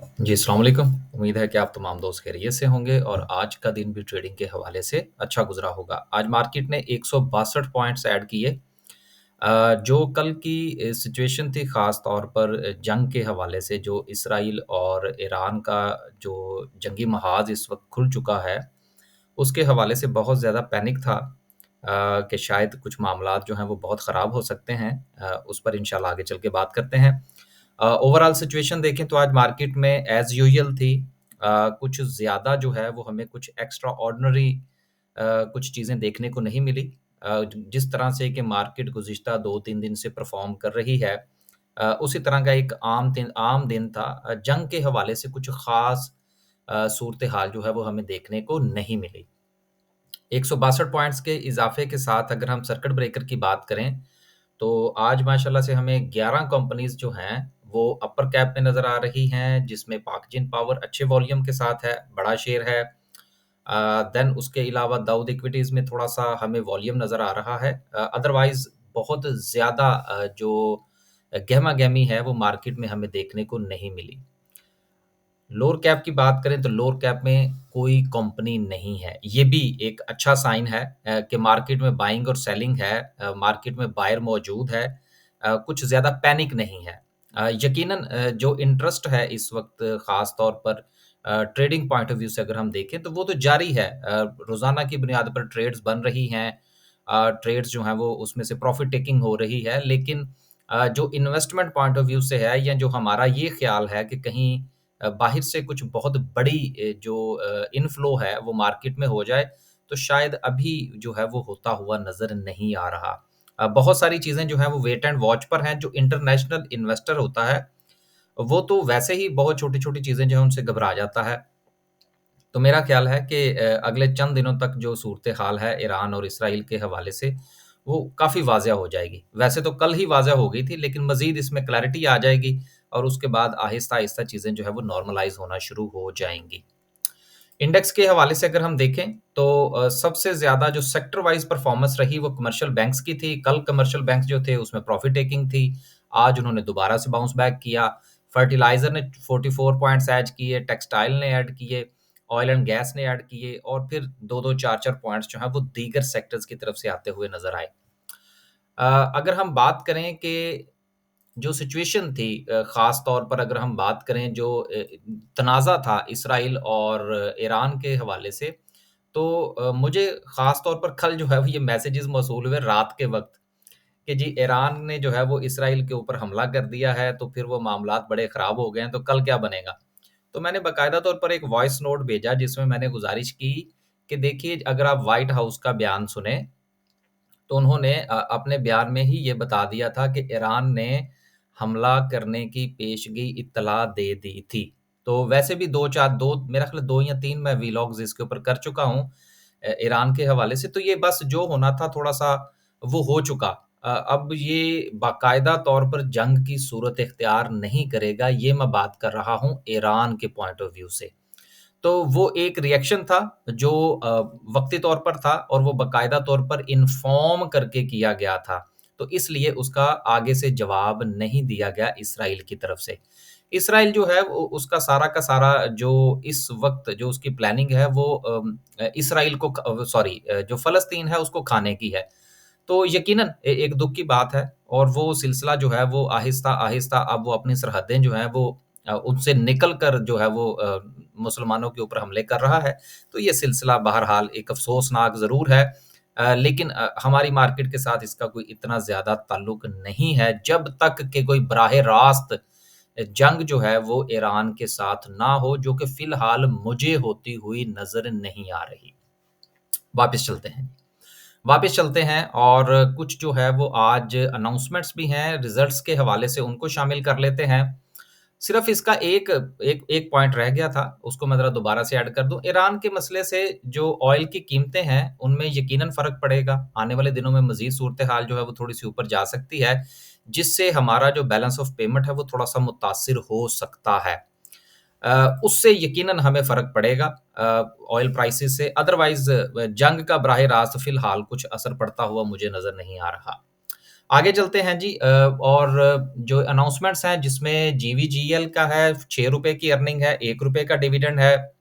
जी, अस्सलाम वालेकुम। उम्मीद है कि आप तमाम दोस्त खैरियत से होंगे और आज का दिन भी ट्रेडिंग के हवाले से अच्छा गुज़रा होगा। आज मार्केट ने 162 पॉइंट्स ऐड किए। जो कल की सिचुएशन थी ख़ास तौर पर जंग के हवाले से जो इसराइल और ईरान का जो जंगी महाज़ इस वक़्त खुल चुका है, उसके हवाले से बहुत ज़्यादा पैनिक था कि शायद कुछ मामलात जो हैं वो बहुत ख़राब हो सकते हैं। उस पर इंशाल्लाह आगे चल के बात करते हैं। ओवरऑल सिचुएशन देखें तो आज मार्केट में एज़ यूजुअल थी। कुछ ज़्यादा जो है वो हमें कुछ एक्स्ट्रा ऑर्डिनरी कुछ चीज़ें देखने को नहीं मिली। जिस तरह से कि मार्केट गुज़िश्ता 2-3 दिन से परफ़ॉर्म कर रही है, उसी तरह का एक आम दिन था। जंग के हवाले से कुछ ख़ास सूरत-ए-हाल जो है वो हमें देखने को नहीं मिली। 162 पॉइंट्स के इज़ाफ़े के साथ अगर हम सर्किट ब्रेकर की बात करें, तो आज माशाल्लाह से हमें 11 कंपनीज़ जो हैं, वो अपर कैप में नज़र आ रही हैं, जिसमें पाकजिन पावर अच्छे वॉल्यूम के साथ है, बड़ा शेयर है। देन उसके अलावा दाऊद इक्विटीज़ में थोड़ा-सा हमें वॉल्यूम नज़र आ रहा है। अदरवाइज़ बहुत ज़्यादा जो गहमा-गहमी है, वो मार्केट में हमें देखने को नहीं मिली। लोअर कैप की बात करें तो लोअर कैप में कोई कंपनी नहीं है। ये भी एक अच्छा साइन है कि मार्केट में बाइंग और सेलिंग है। मार्केट में बायर मौजूद है। कुछ ज़्यादा पैनिक नहीं है। यकीनन जो इंटरेस्ट है इस वक़्त ख़ास तौर पर ट्रेडिंग पॉइंट ऑफ व्यू से अगर हम देखें तो वो तो जारी है। रोज़ाना की बुनियाद पर ट्रेड्स बन रही हैं। ट्रेड्स जो हैं वो उसमें से प्रॉफ़िट टेकिंग हो रही है। लेकिन जो इन्वेस्टमेंट पॉइंट ऑफ व्यू से है या जो हमारा ये ख़्याल है कि कहीं बाहर से कुछ बहुत बड़ी जो इनफ्लो है वो मार्केट में हो जाए, तो शायद अभी जो है वो होता हुआ नज़र नहीं आ रहा। बहुत सारी चीज़ें जो हैं वो वेट एंड वॉच पर हैं, जो इंटरनेशनल इन्वेस्टर होता है, वो तो वैसे ही बहुत छोटी-छोटी चीज़ें जो हैं उनसे घबरा जाता है। तो मेरा ख़्याल है कि अगले चंद दिनों तक जो सूरत-ए-हाल है ईरान और इसराइल के हवाले से, वो काफ़ी वाज़िया हो जाएगी। वैसे तो कल ही वाज़िया हो गई थी, लेकिन मज़ीद इसमें क्लैरिटी आ जाएगी और उसके बाद आहिस्ता-आहिस्ता चीज़ें जो है वो नॉर्मलाइज़ होना शुरू हो जाएँगी। इंडेक्स के हवाले से अगर हम देखें तो सबसे ज़्यादा जो सेक्टर वाइज़ परफ़ॉर्मेंस रही वो कमर्शियल बैंक्स की थी। कल कमर्शियल बैंक जो थे उसमें प्रॉफ़िट टेकिंग थी। आज उन्होंने दोबारा से बाउंस बैक किया। फर्टिलाइज़र ने 44 पॉइंट्स ऐड किए, टेक्सटाइल ने ऐड किए, ऑयल एंड गैस ने ऐड किए और फिर 2-2 4-4 पॉइंट्स जो हैं वो दीगर सेक्टर्स की तरफ से आते हुए नज़र आए। अगर हम बात करें कि जो सिचुएशन थी ख़ास तौर पर अगर हम बात करें जो तनाज़ा था इसराइल और ईरान के हवाले से, तो मुझे ख़ास तौर पर कल जो है वो ये मैसेजेस मौसूल हुए रात के वक़्त कि जी ईरान ने जो है वो इसराइल के ऊपर हमला कर दिया है, तो फिर वो मामलात बड़े ख़राब हो गए हैं, तो कल क्या बनेगा? तो मैंने बाकायदा तौर पर एक वॉइस नोट भेजा जिसमें मैंने गुज़ारिश की कि देखिए अगर आप व्हाइट हाउस का बयान सुनें तो उन्होंने अपने बयान में ही ये बता दिया था कि ईरान ने हमला करने की पेशगी इत्तला दे दी थी। तो वैसे भी 2-4 2 मेरा ख़्याल है 2 या 3 मैं व्लॉग्स इसके ऊपर कर चुका हूँ ईरान के हवाले से, तो ये बस जो होना था थोड़ा-सा वो हो चुका। अब ये बाकायदा तौर पर जंग की सूरत इख्तियार नहीं करेगा, ये मैं बात कर रहा हूँ ईरान के पॉइंट ऑफ व्यू से। तो वो एक रिएक्शन था जो वक़्ती तौर पर था और वो बाकायदा तौर पर इन्फॉर्म करके किया गया था। तो इसलिए उसका आगे से जवाब नहीं दिया गया इसराइल की तरफ से। इसराइल जो है वो उसका सारा का सारा जो इस वक़्त जो उसकी प्लानिंग है वो इसराइल को सॉरी जो फ़लस्तीन है उसको खाने की है। तो यकीनन एक दुःख की बात है और वो सिलसिला जो है वो आहिस्ता-आहिस्ता अब वो अपनी सरहदें जो हैं वो उनसे निकल कर जो है वो मुसलमानों के ऊपर हमले कर रहा है। तो ये सिलसिला बहरहाल एक अफ़सोसनाक ज़रूर है। लेकिन हमारी मार्केट के साथ इसका कोई इतना ज़्यादा ताल्लुक नहीं है, जब तक कि कोई बराह रास्त जंग जो है वो ईरान के साथ ना हो, जो कि फ़िलहाल मुझे होती हुई नज़र नहीं आ रही। वापस चलते हैं। वापस चलते हैं और कुछ जो है वो आज अनाउंसमेंट्स भी हैं, रिज़ल्ट्स के हवाले से उनको शामिल कर लेते हैं। सिर्फ़ इसका एक एक एक पॉइंट रह गया था, उसको मैं ज़रा दोबारा से ऐड कर दूँ। ईरान के मसले से जो ऑयल की कीमतें हैं, उनमें यकीनन फ़र्क पड़ेगा। आने वाले दिनों में मज़ीद सूरत-ए-हाल जो है वो थोड़ी-सी ऊपर जा सकती है, जिससे हमारा जो बैलेंस ऑफ पेमेंट है वो थोड़ा-सा मुतासिर हो सकता है। उससे यकीनन हमें फ़र्क पड़ेगा ऑयल प्राइसेज़ से। अदरवाइज़ जंग का बराह रास्त फ़िलहाल कुछ असर पड़ता हुआ मुझे नज़र नहीं आ रहा। आगे चलते हैं जी और जो अनाउंसमेंट्स हैं जिसमें जीवीजीएल का है ₹6 की अर्निंग है, ₹1 का डिविडेंड है।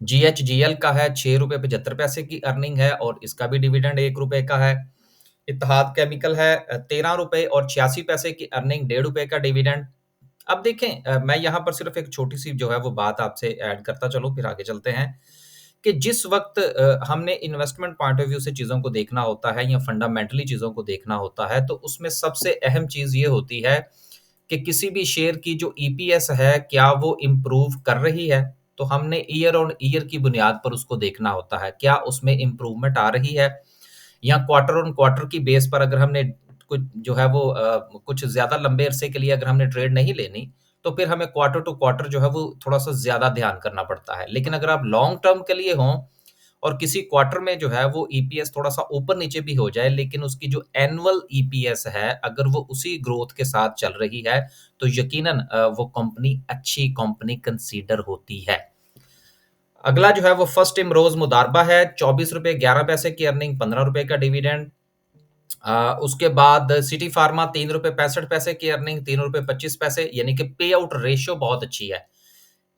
जीएचजीएल का है ₹6.75 की अर्निंग है और इसका भी डिविडेंड ₹1 का है। इत्तेहाद केमिकल है ₹13 और 86 पैसे की अर्निंग, ₹1.5 का डिविडेंड। अब देखें मैं यहाँ पर सिर्फ एक छोटी-सी जो है वो बात आपसे ऐड करता चलूँ, फिर आगे चलते हैं, कि जिस वक़्त हमने इन्वेस्टमेंट पॉइंट ऑफ व्यू से चीज़ों को देखना होता है या फंडामेंटली चीज़ों को देखना होता है, तो उसमें सबसे अहम चीज़ ये होती है कि किसी भी शेयर की जो ईपीएस है, क्या वो इम्प्रूव कर रही है? तो हमने ईयर ऑन ईयर की बुनियाद पर उसको देखना होता है। क्या उसमें इम्प्रूवमेंट आ रही है? या क्वार्टर ऑन क्वार्टर की बेस पर अगर हमने कुछ जो है वो कुछ ज़्यादा लंबे अरसे के लिए अगर हमने ट्रेड नहीं लेनी, तो फिर हमें क्वार्टर टू क्वार्टर जो है वो थोड़ा-सा ज़्यादा ध्यान करना पड़ता है। लेकिन अगर आप लॉन्ग टर्म के लिए हों और किसी क्वार्टर में जो है वो ईपीएस थोड़ा-सा ऊपर-नीचे भी हो जाए, लेकिन उसकी जो एनुअल ईपीएस है, अगर वो उसी ग्रोथ के साथ चल रही है, तो यकीनन वो कंपनी अच्छी कंपनी कंसीडर होती है। अगला जो है वो फर्स्ट इमरोज़ मुदारबा है, ₹24.11 की अर्निंग, ₹15 का डिविडेंड। उसके बाद सिटी फार्मा ₹3.65 की अर्निंग, ₹3.25 यानी कि पे आउट रेशियो बहुत अच्छी है।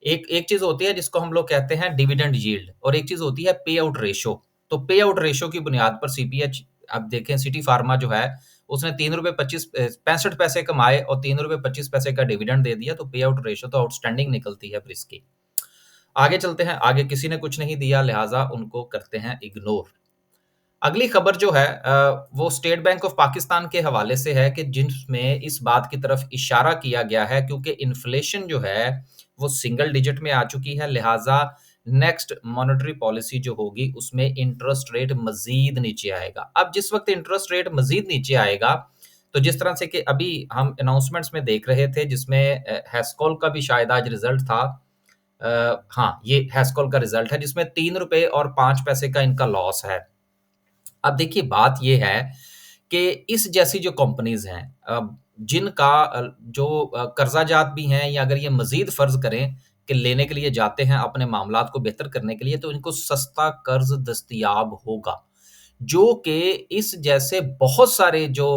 एक एक चीज़ होती है जिसको हम लोग कहते हैं डिविडेंड यील्ड और एक चीज़ होती है पे आउट रेशियो। तो पे आउट रेशियो की बुनियाद पर सीपीएच आप देखें सिटी फार्मा जो है, उसने ₹3.65 कमाए और ₹3.25 का डिविडेंड दे दिया, तो पे आउट रेशियो तो आउटस्टैंडिंग निकलती है फिर इसकी। आगे चलते हैं, आगे किसी ने कुछ नहीं दिया लिहाज़ा उनको करते हैं इग्नोर। अगली खबर जो है वो स्टेट बैंक ऑफ पाकिस्तान के हवाले से है कि जिसमें इस बात की तरफ इशारा किया गया है क्योंकि इन्फ्लेशन जो है वो सिंगल डिजिट में आ चुकी है लिहाजा नेक्स्ट मॉनेटरी पॉलिसी जो होगी उसमें इंटरेस्ट रेट मजीद नीचे आएगा। अब जिस वक्त इंटरेस्ट रेट मजीद नीचे आएगा तो जिस तरह से कि अभी हम अनाउंसमेंट्स में देख रहे थे जिसमें हैस्कॉल का भी शायद आज रिजल्ट था। हाँ, ये हैस्कॉल का रिजल्ट है जिसमें ₹3 और 5 पैसे का इनका लॉस है। अब देखिए बात ये है कि इस जैसी जो कंपनीज़ हैं जिनका जो कर्ज़ाजात भी हैं या अगर ये मज़ीद फ़र्ज़ करें कि लेने के लिए जाते हैं अपने मामलात को बेहतर करने के लिए तो इनको सस्ता कर्ज़ दस्तयाब होगा। जो कि इस जैसे बहुत सारे जो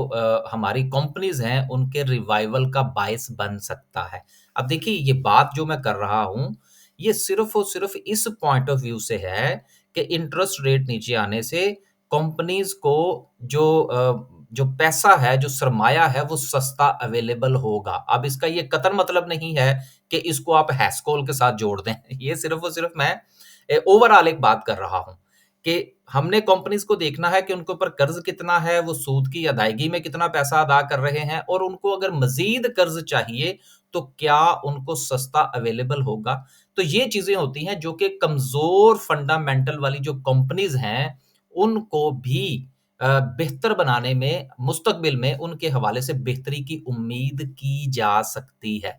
हमारी कंपनीज़ हैं उनके रिवाइवल का बायस बन सकता है। अब देखिए ये बात जो मैं कर रहा हूँ, ये सिर्फ़ और सिर्फ़ इस पॉइंट ऑफ व्यू से है कि इंटरेस्ट रेट नीचे आने से कंपनीज़ को जो पैसा है, जो सरमाया है, वो सस्ता अवेलेबल होगा। अब इसका ये कतई मतलब नहीं है कि इसको आप हैस्कॉल के साथ जोड़ दें। ये सिर्फ़ और सिर्फ़ मैं ओवरऑल एक बात कर रहा हूँ कि हमने कंपनीज़ को देखना है कि उनके ऊपर कर्ज़ कितना है, वो सूद की अदायगी में कितना पैसा अदा कर रहे हैं और उनको अगर मज़ीद कर्ज़ चाहिए, तो क्या उनको सस्ता अवेलेबल होगा? तो ये चीज़ें होती हैं जो कि कमज़ोर फंडामेंटल वाली जो कंपनीज़ हैं, उनको भी बेहतर बनाने में मुस्तकबिल में उनके हवाले से बेहतरी की उम्मीद की जा सकती है।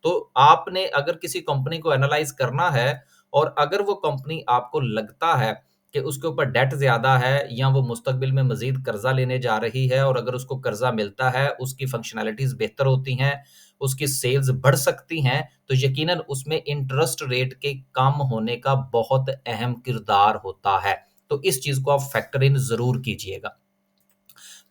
तो आपने अगर किसी कंपनी को एनालाइज़ करना है और अगर वो कंपनी आपको लगता है कि उसके ऊपर डेट ज़्यादा है या वो मुस्तकबिल में मज़ीद कर्ज़ा लेने जा रही है और अगर उसको कर्ज़ा मिलता है, उसकी फंक्शनैलिटीज़ बेहतर होती हैं, उसकी सेल्स बढ़ सकती हैं, तो यकीनन उसमें इंटरेस्ट रेट के कम होने का बहुत अहम किरदार होता है। तो इस चीज़ को आप फैक्टर इन ज़रूर कीजिएगा।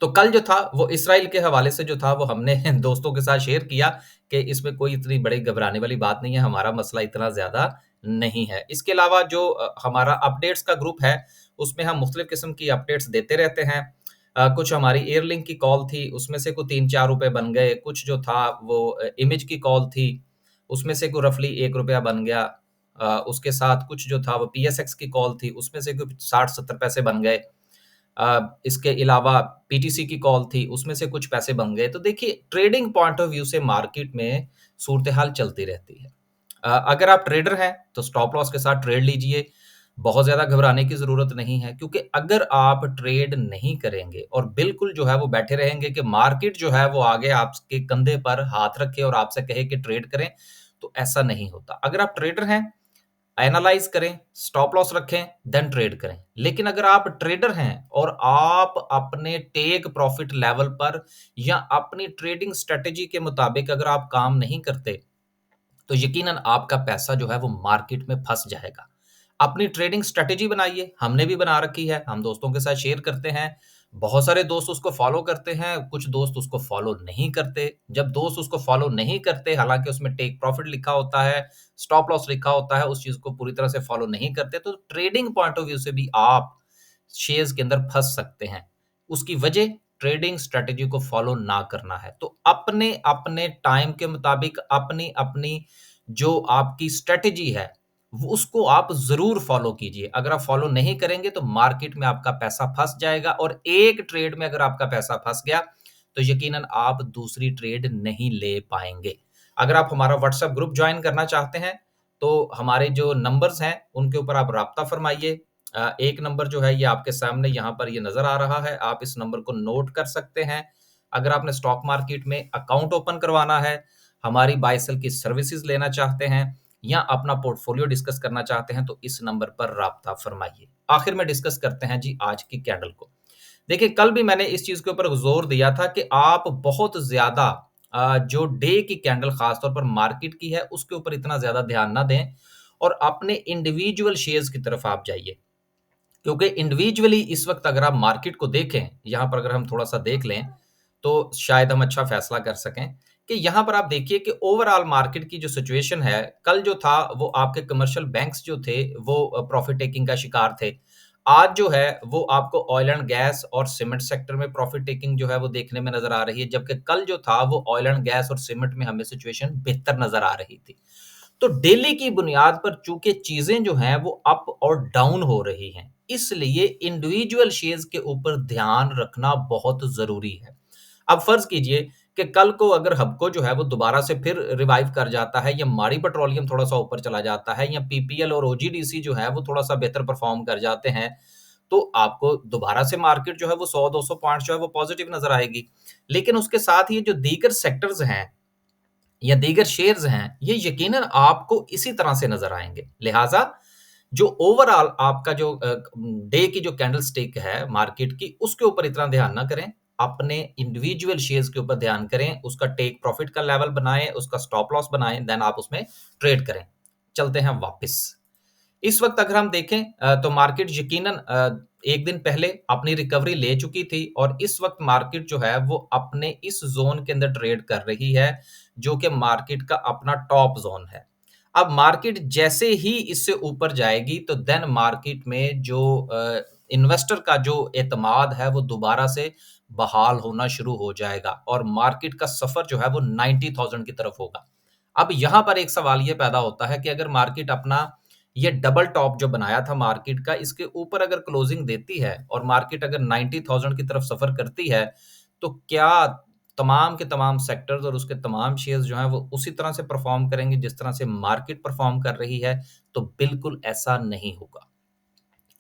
तो कल जो था वो इसराइल के हवाले से जो था वो हमने दोस्तों के साथ शेयर किया कि इसमें कोई इतनी बड़ी घबराने वाली बात नहीं है, हमारा मसला इतना ज़्यादा नहीं है। इसके अलावा जो हमारा अपडेट्स का ग्रुप है, उसमें हम मुख्तलिफ़ किस्म की अपडेट्स देते रहते हैं। कुछ हमारी एयरलिंक की कॉल थी, उसमें से कोई ₹3-4 बन गए, कुछ जो था वो इमेज की कॉल थी, उसमें से कोई रफ़ली ₹1 बन गया। उसके साथ कुछ जो था वो पीएसएक्स की कॉल थी, उसमें से कुछ 60-70 पैसे बन गए। इसके अलावा पीटीसी की कॉल थी, उसमें से कुछ पैसे बन गए। तो देखिए ट्रेडिंग पॉइंट ऑफ व्यू से मार्केट में सूरत-ए-हाल चलती रहती है। अगर आप ट्रेडर हैं, तो स्टॉप लॉस के साथ ट्रेड लीजिए। बहुत ज़्यादा घबराने की ज़रूरत नहीं है क्योंकि अगर आप ट्रेड नहीं करेंगे और बिल्कुल जो है वो बैठे रहेंगे कि मार्केट जो है वो आगे आपके कंधे पर हाथ रखे और आपसे कहे कि ट्रेड करें, तो ऐसा नहीं होता। अगर आप ट्रेडर हैं एनालाइज करें, स्टॉप लॉस रखें, देन ट्रेड करें। लेकिन अगर आप ट्रेडर हैं और आप अपने टेक प्रॉफिट लेवल पर या अपनी ट्रेडिंग स्ट्रेटजी के मुताबिक अगर आप काम नहीं करते, तो यकीनन आपका पैसा जो है वो मार्केट में फँस जाएगा। अपनी ट्रेडिंग स्ट्रेटजी बनाइए, हमने भी बना रखी है, हम दोस्तों के साथ शेयर करते हैं। बहुत सारे दोस्त उसको फॉलो करते हैं, कुछ दोस्त उसको फॉलो नहीं करते। जब दोस्त उसको फॉलो नहीं करते, हालाँकि उसमें टेक प्रॉफिट लिखा होता है, स्टॉप लॉस लिखा होता है, उस चीज़ को पूरी तरह से फॉलो नहीं करते, तो ट्रेडिंग पॉइंट ऑफ व्यू से भी आप शेयर्स के अंदर फँस सकते हैं। उसकी वजह ट्रेडिंग स्ट्रैटेजी को फॉलो ना करना है। तो अपने-अपने टाइम के मुताबिक अपनी-अपनी जो आपकी स्ट्रैटेजी है, वो उसको आप ज़रूर फॉलो कीजिए। अगर आप फॉलो नहीं करेंगे तो मार्केट में आपका पैसा फँस जाएगा और एक ट्रेड में अगर आपका पैसा फँस गया, तो यकीनन आप दूसरी ट्रेड नहीं ले पाएँगे। अगर आप हमारा व्हाट्सएप ग्रुप जॉइन करना चाहते हैं, तो हमारे जो नंबर्स हैं, उनके ऊपर आप राब्ता फ़रमाइए। एक नंबर जो है ये आपके सामने यहाँ पर ये नज़र आ रहा है, आप इस नंबर को नोट कर सकते हैं। अगर आपने स्टॉक मार्केट में अकाउंट ओपन करवाना है, हमारी बाय सेल की सर्विसेज़ लेना चाहते हैं या अपना पोर्टफोलियो डिस्कस करना चाहते हैं, तो इस नंबर पर राब्ता फ़रमाइए। आखिर में डिस्कस करते हैं जी आज की कैंडल को। देखिए, कल भी मैंने इस चीज़ के ऊपर ज़ोर दिया था कि आप बहुत ज़्यादा जो डे की कैंडल ख़ास तौर पर मार्केट की है, उसके ऊपर इतना ज़्यादा ध्यान ना दें और अपने इंडिविजुअल शेयर्स की तरफ आप जाइए। क्योंकि इंडिविजुअली इस वक़्त अगर आप मार्केट को देखें, यहाँ पर अगर हम थोड़ा-सा देख लें, तो शायद हम अच्छा फ़ैसला कर सकें कि यहाँ पर आप देखिए कि ओवरऑल मार्केट की जो सिचुएशन है, कल जो था वो आपके कमर्शियल बैंक्स जो थे, वो प्रॉफ़िट टेकिंग का शिकार थे। आज जो है, वो आपको ऑयल एंड गैस और सीमेंट सेक्टर में प्रॉफ़िट टेकिंग जो है वो देखने में नज़र आ रही है, जबकि कल जो था वो ऑयल एंड गैस और सीमेंट में हमें सिचुएशन बेहतर नज़र आ रही थी। तो डेली की बुनियाद पर चूँकि चीज़ें जो हैं वो अप और डाउन हो रही हैं, इसलिए इंडिविजुअल शेयर्स के ऊपर ध्यान रखना बहुत ज़रूरी है। अब फ़र्ज़ कीजिए कि कल को अगर हबको जो है वो दोबारा से फिर रिवाइव कर जाता है या मारी पेट्रोलियम थोड़ा-सा ऊपर चला जाता है या पीपीएल और ओजीडीसी जो है वो थोड़ा-सा बेहतर परफ़ॉर्म कर जाते हैं, तो आपको दोबारा से मार्केट जो है वो 100-200 पॉइंट्स जो है वो पॉज़िटिव नज़र आएगी। लेकिन उसके साथ ही जो दीगर सेक्टर्स हैं या दीगर शेयर्स हैं, ये यकीनन आपको इसी तरह से नज़र आएँगे। लिहाज़ा जो ओवरऑल आपका जो डे की जो कैंडलस्टिक है मार्केट की, उसके ऊपर इतना ध्यान ना करें। अपने इंडिविजुअल शेयर्स के ऊपर ध्यान करें, उसका टेक प्रॉफिट का लेवल बनाएँ, उसका स्टॉप लॉस बनाएँ, देन आप उसमें ट्रेड करें। चलते हैं वापस। इस वक़्त अगर हम देखें तो मार्केट यकीनन 1 दिन पहले अपनी रिकवरी ले चुकी थी और इस वक़्त मार्केट जो है वो अपने इस ज़ोन के अंदर ट्रेड कर रही है, जो कि मार्केट का अपना टॉप ज़ोन है। अब मार्केट जैसे ही इससे ऊपर जाएगी तो देन मार्केट में जो इन्वेस्टर का जो एतमाद है वो दोबारा से बहाल होना शुरू हो जाएगा और मार्केट का सफ़र जो है वो 90,000 की तरफ होगा। अब यहाँ पर एक सवाल ये पैदा होता है कि अगर मार्केट अपना ये डबल टॉप जो बनाया था मार्केट का, इसके ऊपर अगर क्लोजिंग देती है और मार्केट अगर 90,000 की तरफ सफ़र करती है, तो क्या तमाम के तमाम सेक्टर्स और उसके तमाम शेयर्स जो हैं वो उसी तरह से परफ़ॉर्म करेंगे जिस तरह से मार्केट परफ़ॉर्म कर रही है? तो बिल्कुल ऐसा नहीं होगा।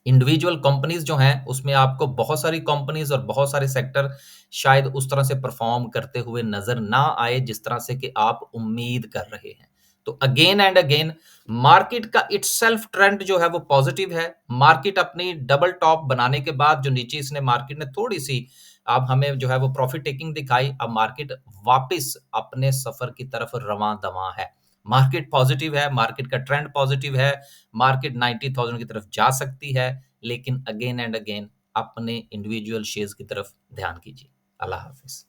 इंडिविजुअल कंपनीज़ जो हैं, उसमें आपको बहुत सारी कंपनीज़ और बहुत सारे सेक्टर शायद उस तरह से परफ़ॉर्म करते हुए नज़र ना आए, जिस तरह से कि आप उम्मीद कर रहे हैं। तो अगेन एंड अगेन मार्केट का इटसेल्फ ट्रेंड जो है वो पॉज़िटिव है। मार्केट अपनी डबल टॉप बनाने के बाद जो नीचे इसने मार्केट ने थोड़ी-सी अब हमें जो है वो प्रॉफ़िट टेकिंग दिखाई, अब मार्केट वापस अपने सफ़र की तरफ रवां-दवां है। मार्केट पॉज़िटिव है, मार्केट का ट्रेंड पॉज़िटिव है, मार्केट 90,000 की तरफ जा सकती है, लेकिन अगेन एंड अगेन अपने इंडिविजुअल शेयर्स की तरफ ध्यान कीजिए। अल्लाह हाफ़िज़।